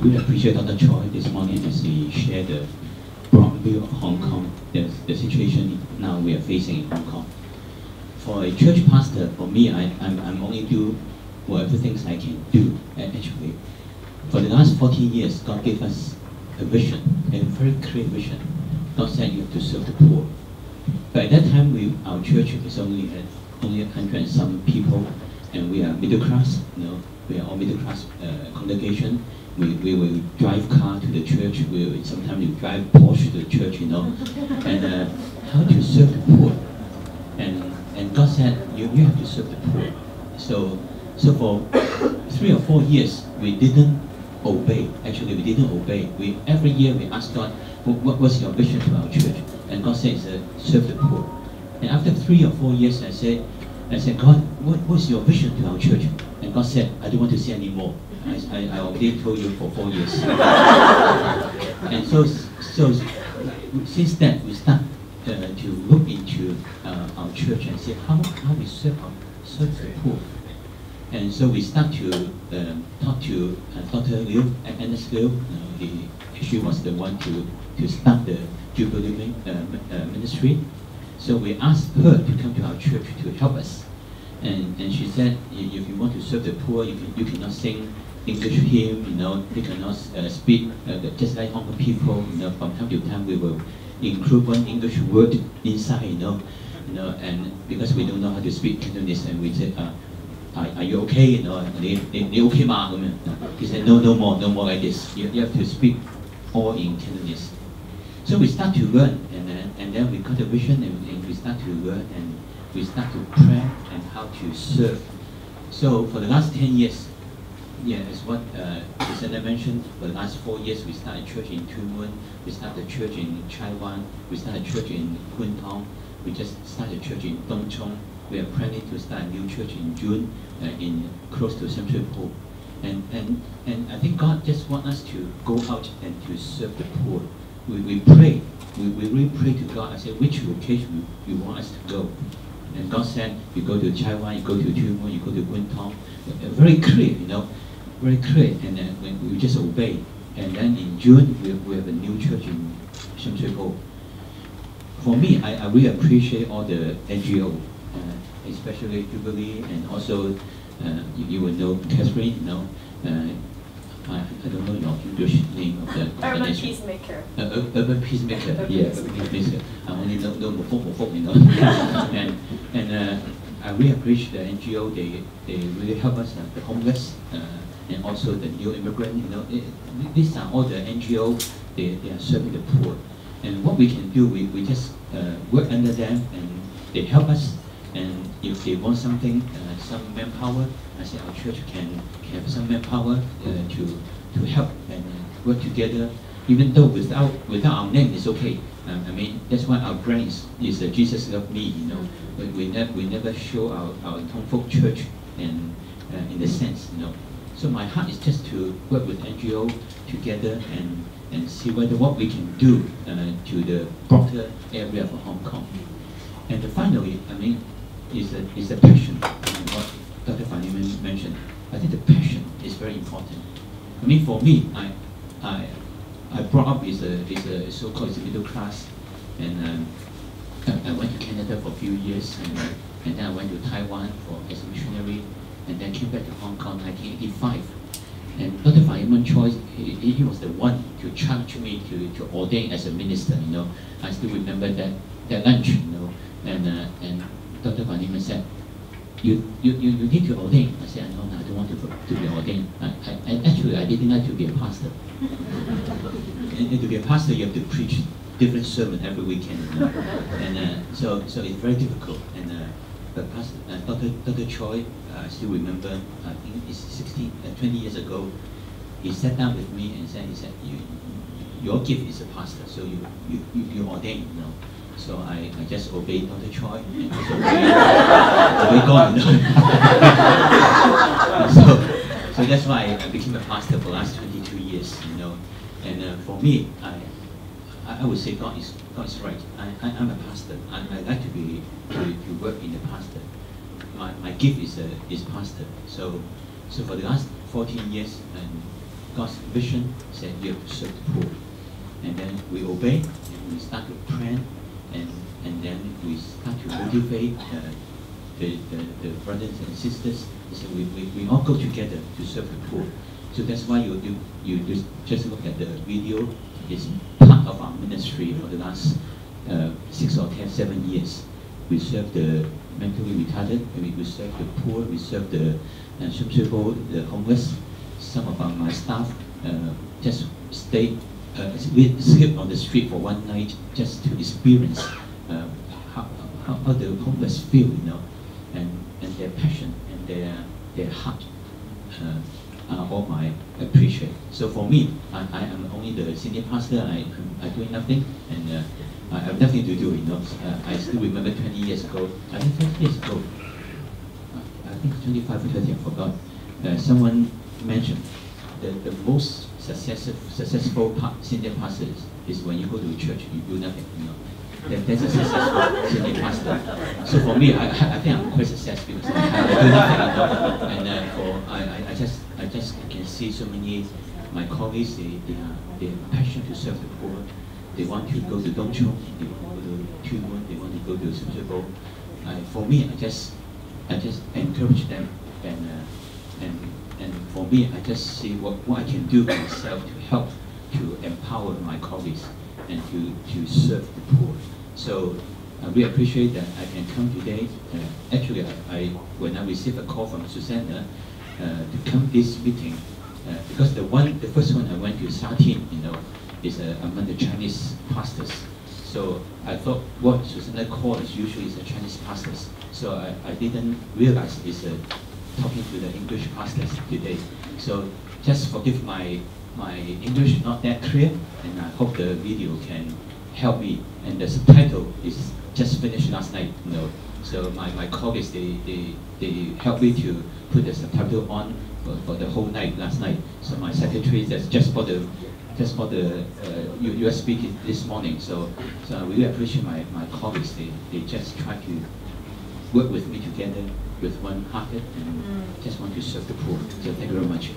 really appreciate Dr. Choi this morning as he shared the broad view of Hong Kong, the situation now we are facing in Hong Kong. For a church pastor, for me, I'm only do whatever things I can do. Actually, for the last 14 years, God gave us a vision, a very clear vision. God said you have to serve the poor. But at that time, our church is only 100 and some people, and we are middle class. We are all middle class congregation. We will drive car to the church. Sometimes we drive Porsche to the church, and how to serve the poor. And God said you have to serve the poor. So for 3 or 4 years we didn't obey. Actually, we didn't obey. Every year we asked God, what's your vision to our church? And God said, serve the poor. And after 3 or 4 years, I said, God, what's your vision to our church? And God said, I don't want to say anymore. I already told you for 4 years. And so since then, we start to look into our church and see how we serve the poor. And so we start to talk to Dr. Liu, Ernest Liu. She was the one to start the Jubilee ministry. So we asked her to come to our church to help us. And she said, if you want to serve the poor, you cannot sing English hymn, you cannot speak just like Hong Kong people. From time to time we will include one English word inside, and because we don't know how to speak Cantonese, and we said, are you okay? They okay ma? He said, no more like this. You have to speak all in Cantonese. So we start to learn, and then we got a vision, and we start to learn, and we start to pray and how to serve. So for the last 10 years, as what Lucinda mentioned, for the last 4 years, we started a church in Tuen Mun, we started a church in Chai Wan, we started a church in Kwun Tong, we just started a church in Dong Chong. We are planning to start a new church in June, in close to Central Pool. And I think God just wants us to go out and to serve the poor. We pray, we really pray to God. I said, which location you want us to go? And God said, you go to Chai Wan, you go to Tuen Mun, you go to Kwun Tong. Very clear, very clear. And then we just obey. And then in June, we have a new church in Central Pool. For me, I really appreciate all the NGO. Especially Jubilee, and also you will know Catherine. I don't know your English name of the Urban Peacemaker. Urban Peacemaker. Yes, Urban Peacemaker. I only know Mufok, and I really appreciate the NGO. They really help us, the homeless, and also the new immigrant. These are all the NGO. They are serving the poor, and what we can do, we just work under them, and they help us. And if they want something, some manpower, I say our church can have some manpower to help and work together. Even though without our name, it's okay. I mean, that's why our brand is Jesus Love Me. We never show our Tong Folk church and in the sense. So my heart is just to work with NGO together and see what we can do to the broader area of Hong Kong. And finally, I mean, is the passion, what Dr. Fanny mentioned. I think the passion is very important. I mean, for me, I brought up as a so-called middle class, and I went to Canada for a few years, and then I went to Taiwan as a missionary, and then came back to Hong Kong in 1985. And Dr. Fanny Choi, he was the one to challenge me to ordain as a minister. I still remember that lunch. And Dr. Van Niemann said, you need to ordain. I said, no, I don't want to be ordained. I didn't like to be a pastor. And to be a pastor, you have to preach different sermon every weekend. And so it's very difficult. And but Dr. Choi, I still remember, I think it's 20 years ago, he sat down with me and said, your gift is a pastor, so you ordain. So I just obeyed Dr. Choi and also obeyed God. So that's why I became a pastor for the last 22 years. And for me, I would say God is right. I'm a pastor. I like to work in the pastor. My gift is pastor. So for the last 14 years, God's vision said you have to serve the poor. And then we obey, and we start to plan, and then we start to motivate the brothers and sisters. So we all go together to serve the poor. So that's why you just look at the video. It's part of our ministry for the last 6 or 7 years. We serve the mentally retarded, we serve the poor, we serve the the homeless. Some of my staff just stay, sleep on the street for one night just to experience how the homeless feel, you know, and their passion and their heart are all I appreciate. So for me, I am only the senior pastor. I doing nothing, and I have nothing to do, you know. I still remember 20 years ago, I think 20 years ago, I think 25 or 30, I forgot. Someone mentioned that the most successful senior pastor is when you go to a church, you do nothing, you know. That's a successful senior pastor. So for me, I think I'm quite successful because I do nothing, you know. And I just can see so many my colleagues. They are passionate to serve the poor. They want to go to Dongchong, they want to go to Tumun, they want to go to Sumsebo. For me, I just encourage them, and for me, I just see what I can do myself to help to empower my colleagues and to serve the poor. So I really appreciate that I can come today. Actually, when I received a call from Susanna to come this meeting, because the first one I went to Satin, you know, is among the Chinese pastors. So I thought what Susanna calls usually is the Chinese pastors. So I didn't realize it's talking to the English pastors today. So just forgive my English not that clear, and I hope the video can help me. And the subtitle is just finished last night, you know. So my colleagues they helped me to put the subtitle on for the whole night last night. So my secretary just bought the USB this morning. So I really appreciate my colleagues. They just try to work with me together with one hearted and just want to serve the poor. So thank you very much.